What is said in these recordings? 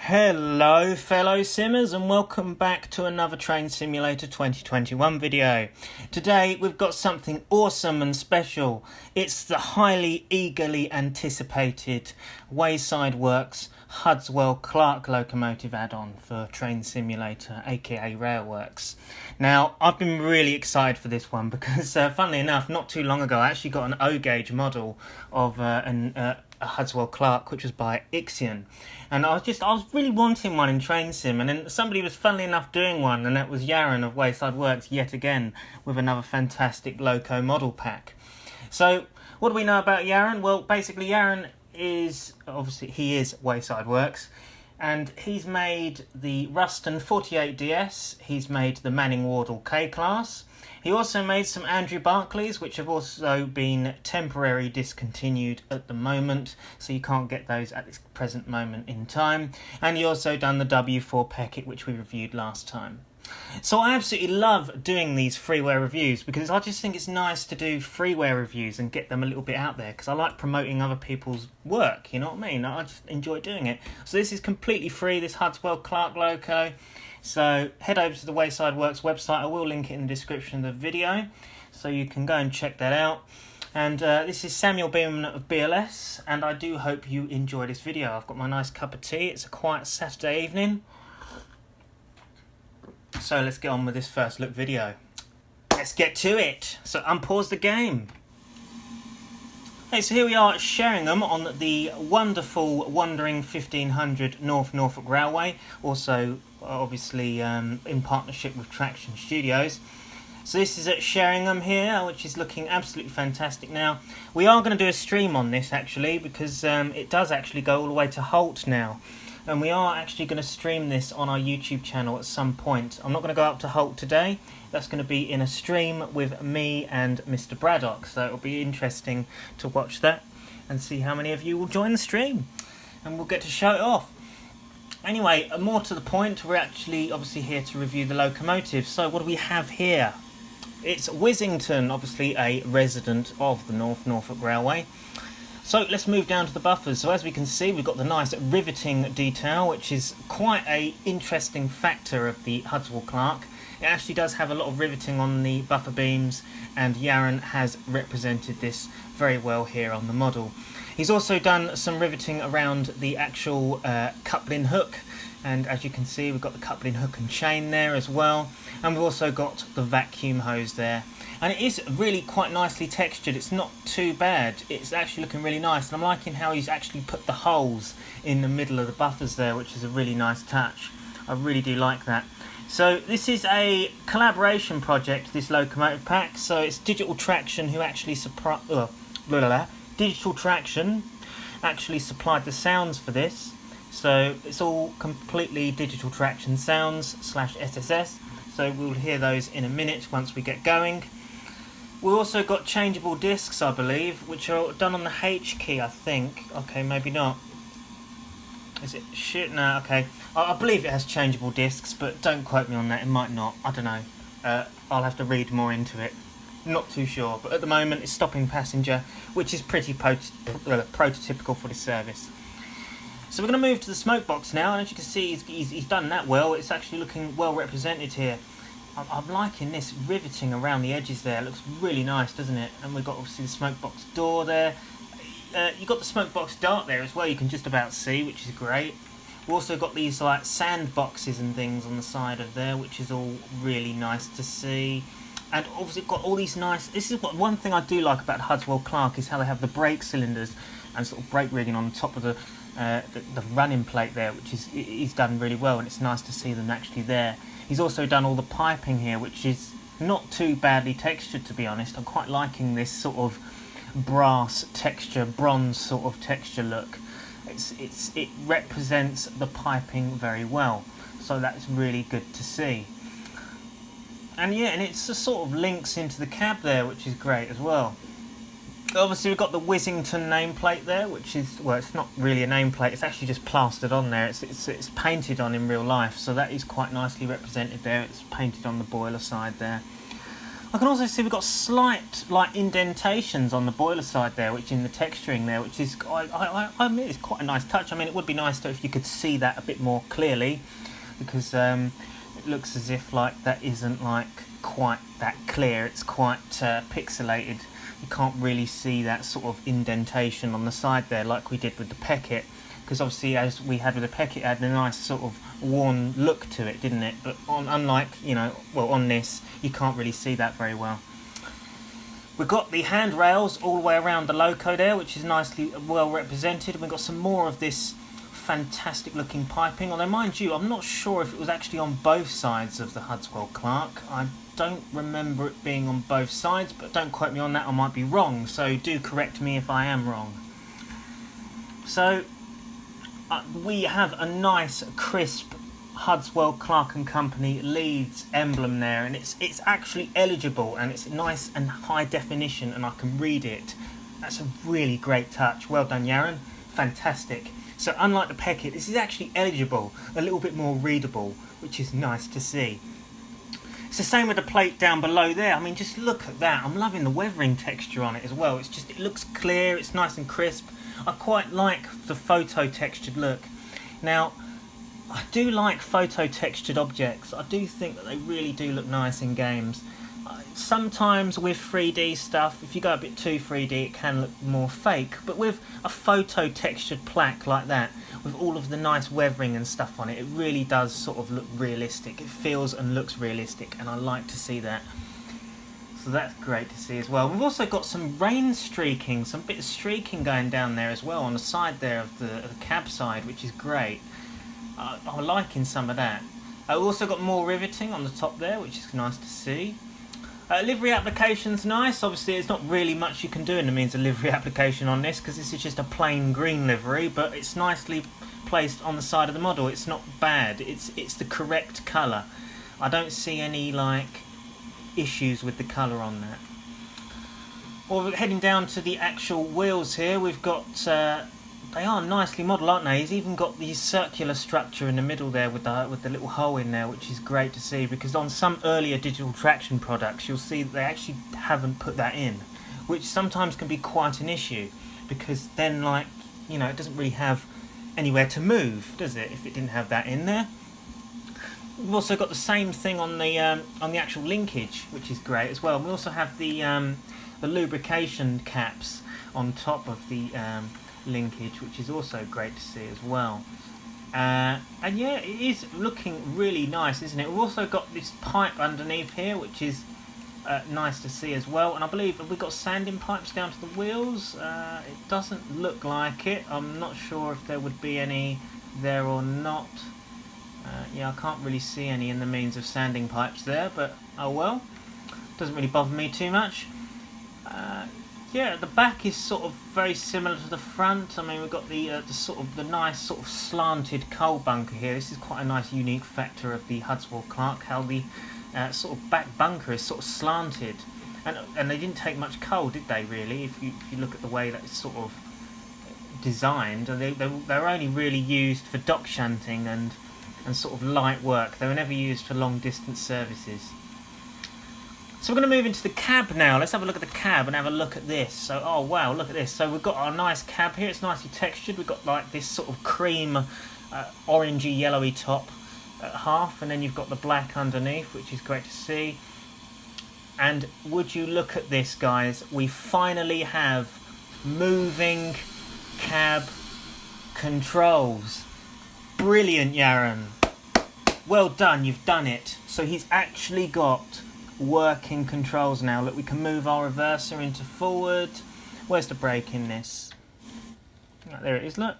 Hello fellow simmers and welcome back to another Train Simulator 2021 video. Today we've got something awesome and special. It's the highly eagerly anticipated Wayside Works Hudswell Clark locomotive add-on for Train Simulator aka Railworks. Now I've been really excited for this one because funnily enough not too long ago I actually got an O-gauge model of a Hudswell Clark, which was by Ixion, and I was really wanting one in Train Sim, and then somebody was funnily enough doing one, and that was Yaron of Wayside Works yet again with another fantastic loco model pack. So what do we know about Yaron? Well, basically Yaron is Wayside Works, and he's made the Ruston 48DS, he's made the Manning Wardle K-Class. He also made some Andrew Barclays, which have also been temporarily discontinued at the moment, so you can't get those at this present moment in time. And he also done the W4 Peckett, which we reviewed last time. So I absolutely love doing these freeware reviews because I just think it's nice to do freeware reviews and get them a little bit out there because I like promoting other people's work, you know what I mean? I just enjoy doing it. So this is completely free, this Hudswell Clark loco. So head over to the Wayside Works website. I will link it in the description of the video, so you can go and check that out. And this is Samuel Beeman of BLS, and I do hope you enjoy this video. I've got my nice cup of tea. It's a quiet Saturday evening. So let's get on with this first look video. Let's get to it. So unpause the game. Okay, so here we are at Sheringham on the wonderful Wandering 1500 North Norfolk Railway, also obviously in partnership with Traction Studios. So this is at Sheringham here, which is looking absolutely fantastic. Now, we are going to do a stream on this actually, because it does actually go all the way to Holt now. And we are actually going to stream this on our YouTube channel at some point. I'm not going to go up to Holt today. That's going to be in a stream with me and Mr. Braddock. So it'll be interesting to watch that and see how many of you will join the stream. And we'll get to show it off. Anyway, more to the point, we're actually obviously here to review the locomotive. So what do we have here? It's Wissington, obviously a resident of the North Norfolk Railway. So let's move down to the buffers. So as we can see, we've got the nice riveting detail, which is quite a interesting factor of the Hudswell Clark. It actually does have a lot of riveting on the buffer beams, and Yaron has represented this very well here on the model. He's also done some riveting around the actual coupling hook, and as you can see we've got the coupling hook and chain there as well, and we've also got the vacuum hose there. And it is really quite nicely textured, it's not too bad, it's actually looking really nice, and I'm liking how he's actually put the holes in the middle of the buffers there, which is a really nice touch. I really do like that. So this is a collaboration project, this locomotive pack, so it's Digital Traction who actually Digital Traction actually supplied the sounds for this, so it's all completely Digital Traction sounds / SSS, so we'll hear those in a minute once we get going. We've also got changeable discs, I believe, which are done on the H key, I think. Okay, maybe not. Is it? Shit, no, okay. I believe it has changeable discs, but don't quote me on that, it might not. I don't know. I'll have to read more into it. Not too sure, but at the moment it's stopping passenger, which is pretty prototypical for this service. So we're going to move to the smoke box now, and as you can see he's done that well. It's actually looking well represented here. I'm liking this riveting around the edges there. It looks really nice, doesn't it? And we've got obviously the smoke box door there. You've got the smoke box dart there as well, you can just about see, which is great. We've also got these like sand boxes and things on the side of there, which is all really nice to see. And obviously got all these nice, this is what one thing I do like about Hudswell Clark is how they have the brake cylinders and sort of brake rigging on the top of the running plate there, which is he's done really well, and it's nice to see them actually there. He's also done all the piping here, which is not too badly textured, to be honest. I'm quite liking this sort of brass texture, bronze sort of texture look. It represents the piping very well, so that's really good to see. And yeah, and it's a sort of links into the cab there, which is great as well. Obviously we've got the Wissington nameplate there, which is, well, it's not really a nameplate, it's actually just plastered on there. It's painted on in real life, so that is quite nicely represented there. It's painted on the boiler side there. I can also see we've got slight like indentations on the boiler side there, which in the texturing there, which is I mean it's quite a nice touch. I mean it would be nice if you could see that a bit more clearly, because it looks as if like that isn't like quite that clear. It's quite pixelated. You can't really see that sort of indentation on the side there like we did with the Peckett, because obviously as we had with the Peckett, it had a nice sort of worn look to it, didn't it? But unlike, you know, well, on this you can't really see that very well. We've got the handrails all the way around the loco there, which is nicely well represented. We've got some more of this fantastic looking piping, although mind you, I'm not sure if it was actually on both sides of the Hudswell Clark. I don't remember it being on both sides, but don't quote me on that, I might be wrong, so do correct me if I am wrong. So we have a nice crisp Hudswell Clark and Company Leeds emblem there, and it's actually eligible, and it's nice and high definition, and I can read it. That's a really great touch. Well done, Yaron. Fantastic. So unlike the Peckett, this is actually eligible, a little bit more readable, which is nice to see. It's the same with the plate down below there. I mean, just look at that. I'm loving the weathering texture on it as well. It's just, it looks clear, it's nice and crisp. I quite like the photo textured look. Now, I do like photo textured objects. I do think that they really do look nice in games. Sometimes with 3D stuff, if you go a bit too 3D, it can look more fake. But with a photo textured plaque like that, with all of the nice weathering and stuff on it, it really does sort of look realistic. It feels and looks realistic, and I like to see that. So that's great to see as well. We've also got some rain streaking, some bit of streaking going down there as well on the side there of the cab side, which is great. I'm liking some of that. We've also got more riveting on the top there, which is nice to see. Livery application's nice. Obviously there's not really much you can do in the means of livery application on this, because this is just a plain green livery, but it's nicely placed on the side of the model. It's not bad. It's the correct colour. I don't see any like issues with the colour on that. Well, we're heading down to the actual wheels here. We've got they are nicely modelled, aren't they? He's even got the circular structure in the middle there with the little hole in there, which is great to see, because on some earlier digital traction products you'll see that they actually haven't put that in, which sometimes can be quite an issue, because then, like, you know, it doesn't really have anywhere to move, does it, if it didn't have that in there. We've also got the same thing on the actual linkage, which is great as well. And we also have the lubrication caps on top of the linkage, which is also great to see as well. And yeah, it is looking really nice, isn't it? We've also got this pipe underneath here, which is nice to see as well. And I believe, have we got sanding pipes down to the wheels? It doesn't look like it. I'm not sure if there would be any there or not. Yeah, I can't really see any in the means of sanding pipes there, but oh well. Doesn't really bother me too much. Yeah, the back is sort of very similar to the front. I mean, we've got the nice sort of slanted coal bunker here. This is quite a nice unique factor of the Hudswell Clark, how the sort of back bunker is sort of slanted, and they didn't take much coal, did they? Really, if you look at the way that it's sort of designed, they were only really used for dock shunting and sort of light work. They were never used for long distance services. So we're going to move into the cab now. Let's have a look at the cab and have a look at this. So, oh wow, look at this. So we've got our nice cab here. It's nicely textured. We've got like this sort of cream, orangey, yellowy top at half, and then you've got the black underneath, which is great to see. And would you look at this, guys? We finally have moving cab controls. Brilliant, Yaron. Well done, you've done it. So he's actually got working controls now. Look, we can move our reverser into forward. Where's the brake in this? Right, there it is, look.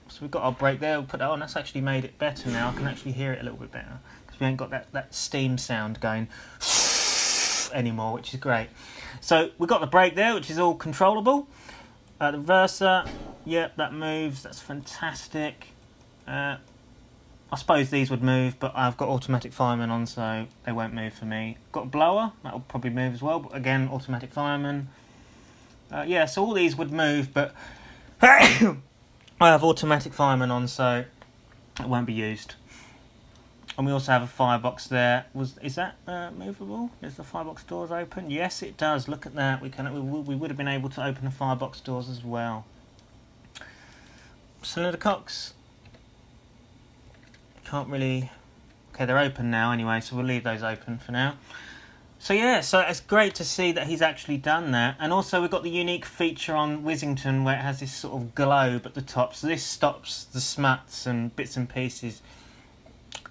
So we've got our brake there, we'll put that on. That's actually made it better now. I can actually hear it a little bit better, because we ain't got that steam sound going anymore, which is great. So we've got the brake there, which is all controllable. The reverser, yep, that moves, that's fantastic. I suppose these would move, but I've got automatic fireman on, so they won't move for me. Got a blower, that'll probably move as well, but again, automatic fireman. Yeah, so all these would move, but I have automatic fireman on, so it won't be used. And we also have a firebox there. Is that movable? Is the firebox doors open? Yes, it does. Look at that. We would have been able to open the firebox doors as well. Cylinder cocks. Can't really... Okay, they're open now anyway, so we'll leave those open for now. So yeah, so it's great to see that he's actually done that. And also we've got the unique feature on Wissington where it has this sort of globe at the top. So this stops the smuts and bits and pieces.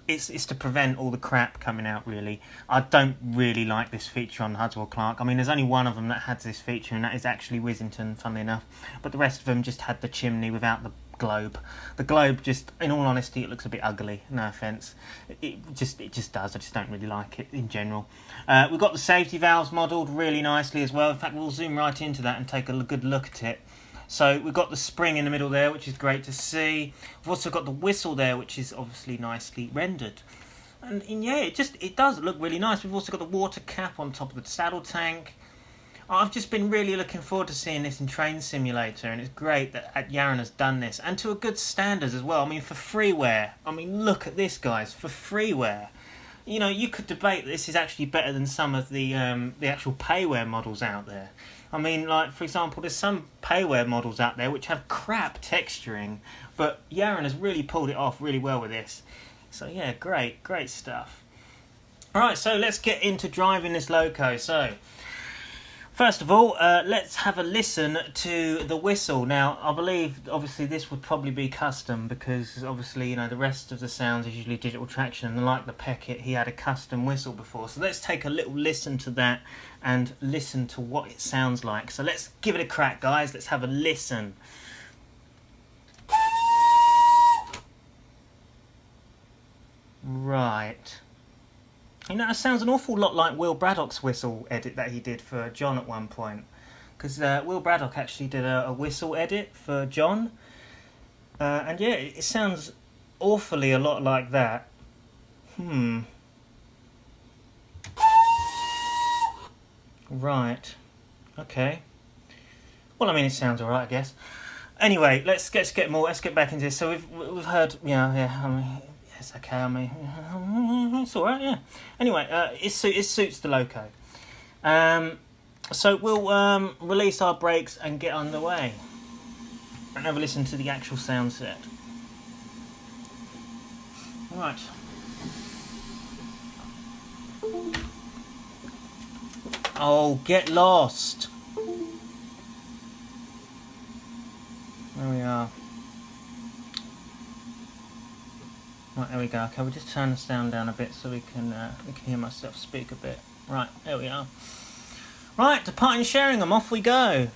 It's to prevent all the crap coming out, really. I don't really like this feature on Hudswell Clark. I mean, there's only one of them that had this feature, and that is actually Wissington, funnily enough. But the rest of them just had the chimney without the globe. The globe just, in all honesty, it looks a bit ugly, no offence. It just does. I just don't really like it in general. We've got the safety valves modelled really nicely as well. In fact, we'll zoom right into that and take a good look at it. So we've got the spring in the middle there, which is great to see. We've also got the whistle there, which is obviously nicely rendered. And yeah, it does look really nice. We've also got the water cap on top of the saddle tank. I've just been really looking forward to seeing this in Train Simulator, and it's great that Yaran has done this, and to a good standard as well. I mean, for freeware. I mean, look at this, guys, for freeware. You know, you could debate that this is actually better than some of the actual payware models out there. I mean, like, for example, there's some payware models out there which have crap texturing, but Yaran has really pulled it off really well with this. So, yeah, great stuff. Alright, so let's get into driving this loco. So, first of all, let's have a listen to the whistle. Now, I believe, obviously, this would probably be custom because, obviously, you know, the rest of the sounds is usually digital traction. And like the Peckett, he had a custom whistle before. So let's take a little listen to that and listen to what it sounds like. So let's give it a crack, guys. Let's have a listen. Right. You know, it sounds an awful lot like Will Braddock's whistle edit that he did for John at one point. Because Will Braddock actually did a whistle edit for John. And yeah, it sounds awfully a lot like that. Right. Okay. Well, I mean, it sounds alright, I guess. Anyway, let's get back into this. So we've heard, yeah. I mean, it's okay. I mean, it's alright. Yeah. Anyway, it suits the loco. So we'll release our brakes and get underway, and have a listen to the actual sound set. Right. Oh, get lost. There we are. Right, there we go. Okay, we'll just turn the sound down a bit so we can hear myself speak a bit. Right, there we are. Right, departing Sheringham, off we go.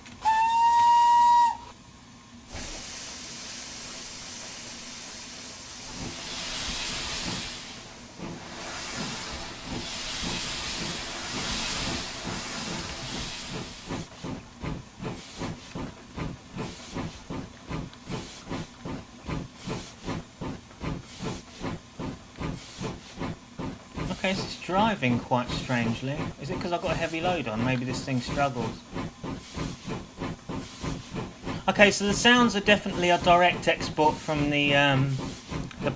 Okay, so it's driving quite strangely. Is it because I've got a heavy load on? Maybe this thing struggles. Okay, so the sounds are definitely a direct export from the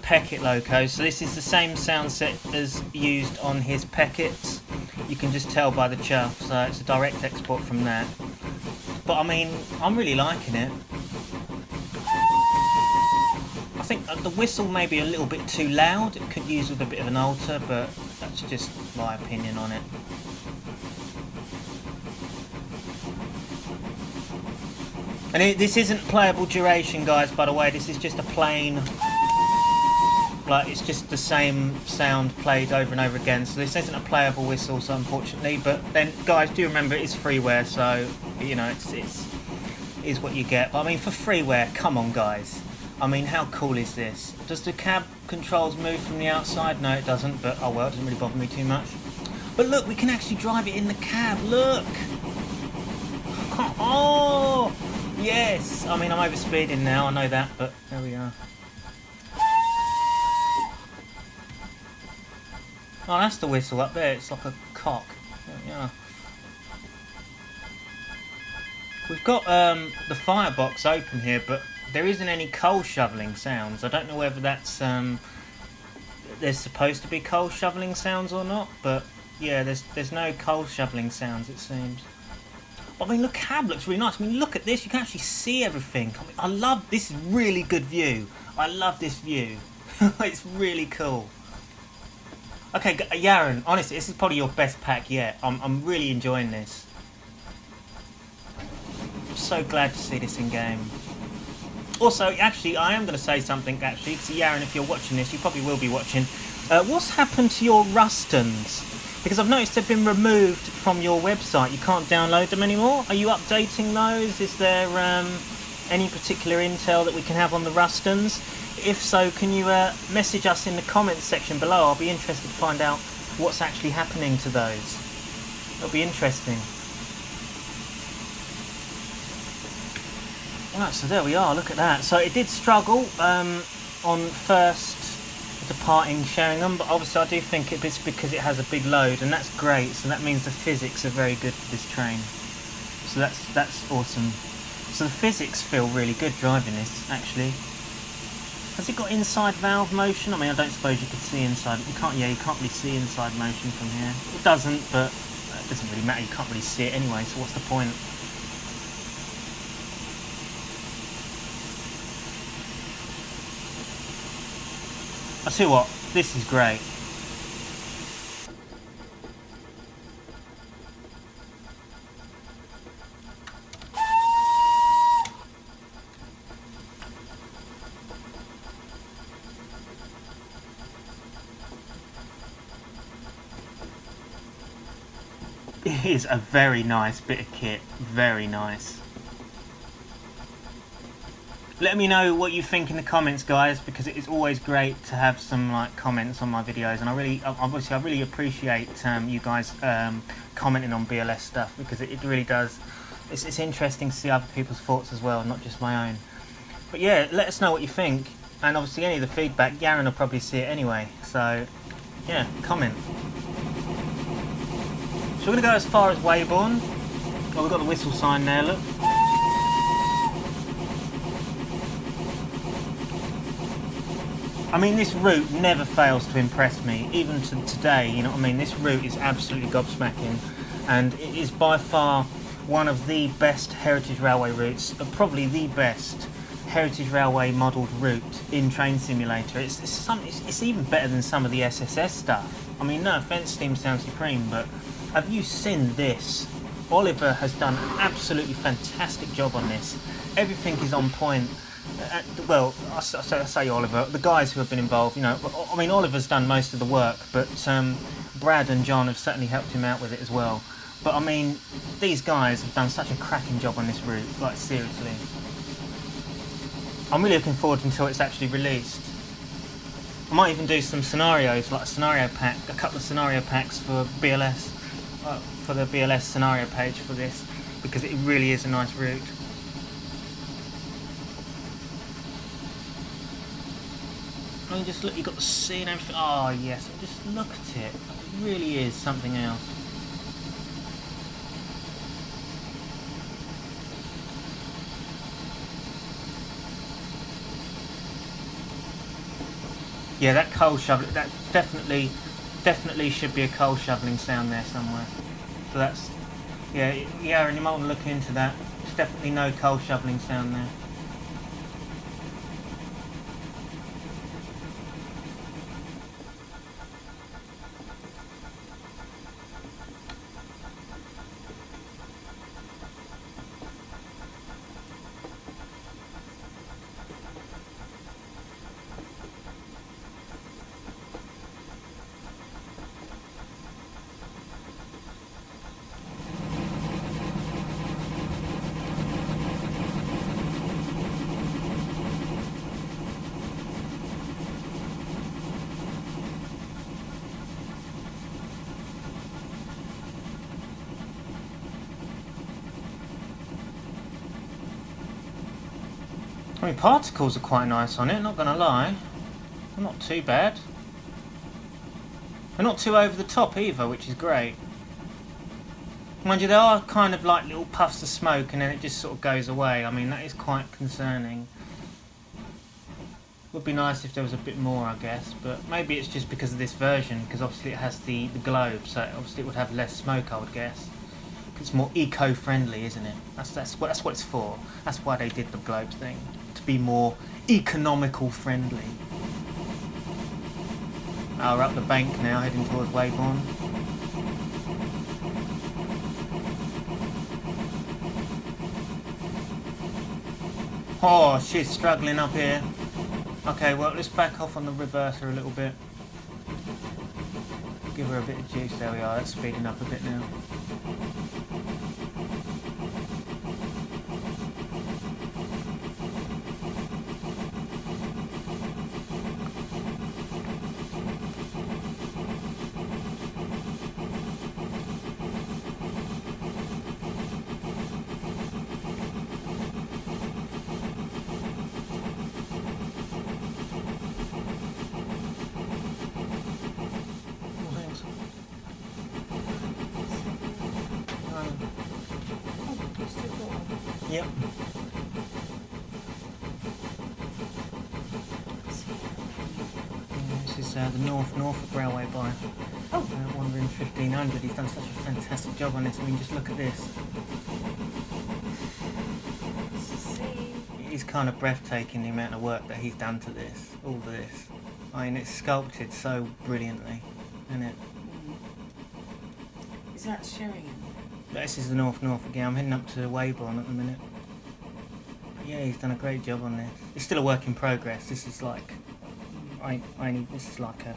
Peckett loco. So this is the same sound set as used on his Pecketts. You can just tell by the chuff, so it's a direct export from that. But I mean, I'm really liking it. I think the whistle may be a little bit too loud. It could use with a bit of an alter, but that's just my opinion on it. And this isn't playable duration, guys, by the way. This is just a plain, like, it's just the same sound played over and over again. So this isn't a playable whistle, so unfortunately. But then, guys, do remember it is freeware, so you know it is what you get. But I mean, for freeware, come on, guys. I mean, how cool is this? Does the cab controls move from the outside? No, it doesn't, but oh well, it doesn't really bother me too much. But look, we can actually drive it in the cab, look! Oh, yes! I mean, I'm overspeeding now, I know that, but there we are. Oh, that's the whistle up there, it's like a cock. There we are. We've got the firebox open here, but there isn't any coal shovelling sounds. I don't know whether that's there's supposed to be coal shoveling sounds or not, but yeah, there's no coal shoveling sounds, it seems. I mean, the cab looks really nice. I mean, look at this. You can actually see everything. I mean, I love this. Is really good view. I love this view. It's really cool. Okay, Yaron, honestly, this is probably your best pack yet. I'm really enjoying this. I'm so glad to see this in game. Also, actually, I am going to say something, actually, because Yaron, if you're watching this, you probably will be watching. What's happened to your Rustons? Because I've noticed they've been removed from your website. You can't download them anymore. Are you updating those? Is there any particular intel that we can have on the Rustons? If so, can you message us in the comments section below? I'll be interested to find out what's actually happening to those. It'll be interesting. Right, so there we are, look at that. So it did struggle on first departing sharing them, but obviously I do think it's because it has a big load, and that's great. So that means the physics are very good for this train. So that's awesome. So the physics feel really good driving this, actually. Has it got inside valve motion? I mean, I don't suppose you could see inside. You can't really see inside motion from here. It doesn't, but it doesn't really matter. You can't really see it anyway, so what's the point? I tell you what, this is great. It is a very nice bit of kit, very nice. Let me know what you think in the comments, guys, because it is always great to have some comments on my videos, and I really appreciate you guys commenting on BLS stuff, because it really does. It's interesting to see other people's thoughts as well, not just my own. But yeah, let us know what you think, and obviously any of the feedback, Yaron will probably see it anyway. So yeah, comment. So we're going to go as far as Weybourne. Oh, we've got the whistle sign there, look. I mean, this route never fails to impress me, even to today, you know what I mean? This route is absolutely gobsmacking, and it is by far one of the best Heritage Railway routes, probably the best Heritage Railway modelled route in Train Simulator. It's even better than some of the SSS stuff. I mean, no offence, Steam Sound Supreme, but have you seen this? Oliver has done an absolutely fantastic job on this. Everything is on point. Well, I say Oliver, the guys who have been involved, you know, I mean, Oliver's done most of the work, but Brad and John have certainly helped him out with it as well. But I mean, these guys have done such a cracking job on this route, like seriously. I'm really looking forward until it's actually released. I might even do some scenarios, like a scenario pack, a couple of scenario packs for BLS, for the BLS scenario page for this, because it really is a nice route. I mean, just look, you've got the sea and everything. Oh yes, just look at it. It really is something else. Yeah, that coal shoveling, that definitely should be a coal shoveling sound there somewhere. So that's, yeah, and you might want to look into that. There's definitely no coal shoveling sound there. I mean, particles are quite nice on it, not gonna lie. They're not too bad. They're not too over the top either, which is great. Mind you, they are kind of like little puffs of smoke and then it just sort of goes away. I mean, that is quite concerning. Would be nice if there was a bit more, I guess, but maybe it's just because of this version, because obviously it has the globe, so obviously it would have less smoke, I would guess. It's more eco-friendly, isn't it? That's what it's for. That's why they did the globe thing, to be more economical friendly. Oh, we're up the bank now, heading towards Weybourne. Oh, she's struggling up here. Okay, well, let's back off on the reverser a little bit. Give her a bit of juice. There we are, that's speeding up a bit now. Yep. This is the Norfolk Railway by Wandering 1500. He's done such a fantastic job on this. I mean, just look at this. It is kind of breathtaking, the amount of work that he's done to this. All this. I mean, it's sculpted so brilliantly, isn't it? Is that Sheringham? This is the Norfolk again. I'm heading up to Weybourne at the minute. But yeah, he's done a great job on this. It's still a work in progress. This is like, this is like a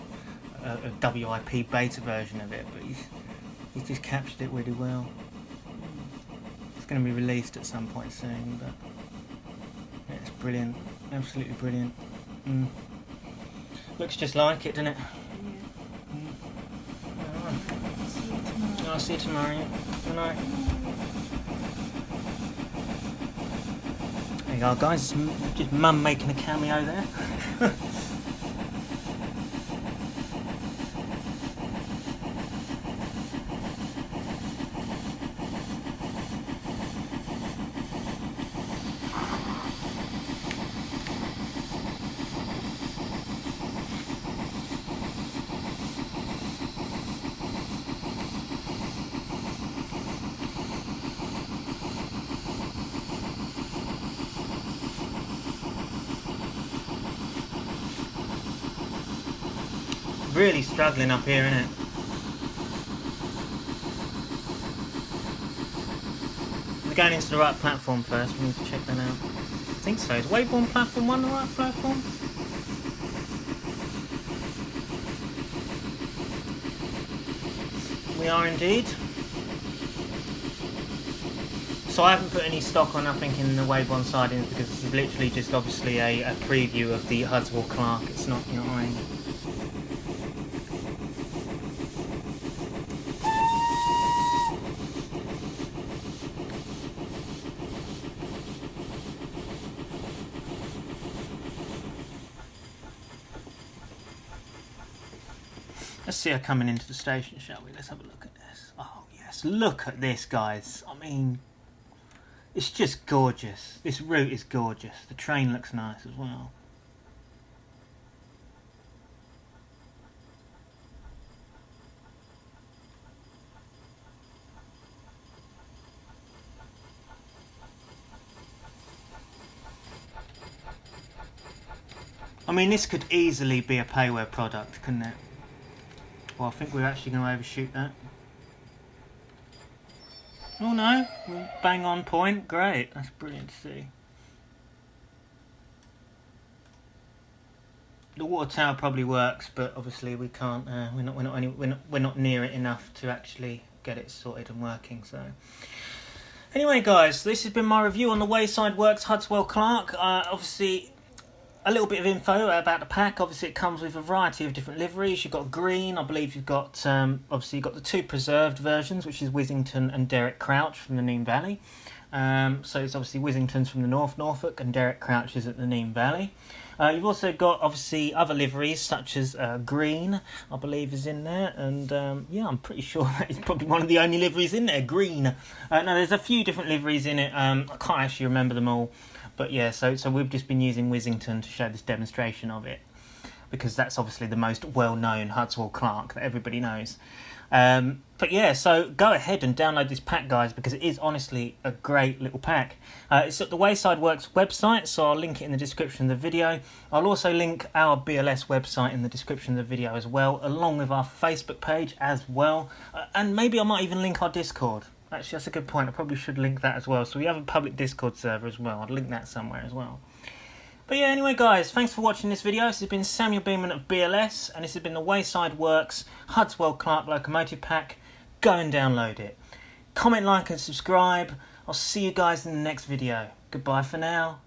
WIP beta version of it, but he's just captured it really well. It's going to be released at some point soon, but yeah, it's brilliant, absolutely brilliant. Looks just like it, doesn't it? I'll see you tomorrow. Good night. There you go, guys. Just Mum making a cameo there. Really struggling up here, isn't it? We're going into the right platform first. We need to check that out. I think so. Is Weybourne platform 1 the right platform? We are indeed. So I haven't put any stock or nothing in the Weybourne sidings because this is literally just obviously a preview of the Hudswell Clark. It's not, you know what I mean? Let's see her coming into the station, shall we? Let's have a look at this. Oh, yes. Look at this, guys. I mean, it's just gorgeous. This route is gorgeous. The train looks nice as well. I mean, this could easily be a payware product, couldn't it? Well, I think we're actually going to overshoot that. Oh no, we're bang on point. Great, that's brilliant to see. The water tower probably works, but obviously we can't. We're not near it enough to actually get it sorted and working. So, anyway, guys, this has been my review on the Wayside Works Hudswell Clark. Obviously, a little bit of info about the pack. Obviously, it comes with a variety of different liveries. You've got green, I believe you've got, obviously you've got the two preserved versions, which is Wissington and Derek Crouch from the Nene Valley. So it's obviously Wissington's from the North Norfolk and Derek Crouch is at the Nene Valley. You've also got, obviously, other liveries, such as green, I believe is in there. And, yeah, I'm pretty sure that is probably one of the only liveries in there, green. Now, there's a few different liveries in it. I can't actually remember them all. But yeah, so we've just been using Wissington to show this demonstration of it, because that's obviously the most well-known Hudswell Clark that everybody knows. But yeah, so go ahead and download this pack, guys, because it is honestly a great little pack. It's at the Wayside Works website, so I'll link it in the description of the video. I'll also link our BLS website in the description of the video as well, along with our Facebook page as well. And maybe I might even link our Discord. Actually, that's a good point. I probably should link that as well. So we have a public Discord server as well. I'll link that somewhere as well. But yeah, anyway, guys, thanks for watching this video. This has been Samuel Beeman of BLS, and this has been the Wayside Works Hudswell Clark Locomotive Pack. Go and download it. Comment, like, and subscribe. I'll see you guys in the next video. Goodbye for now.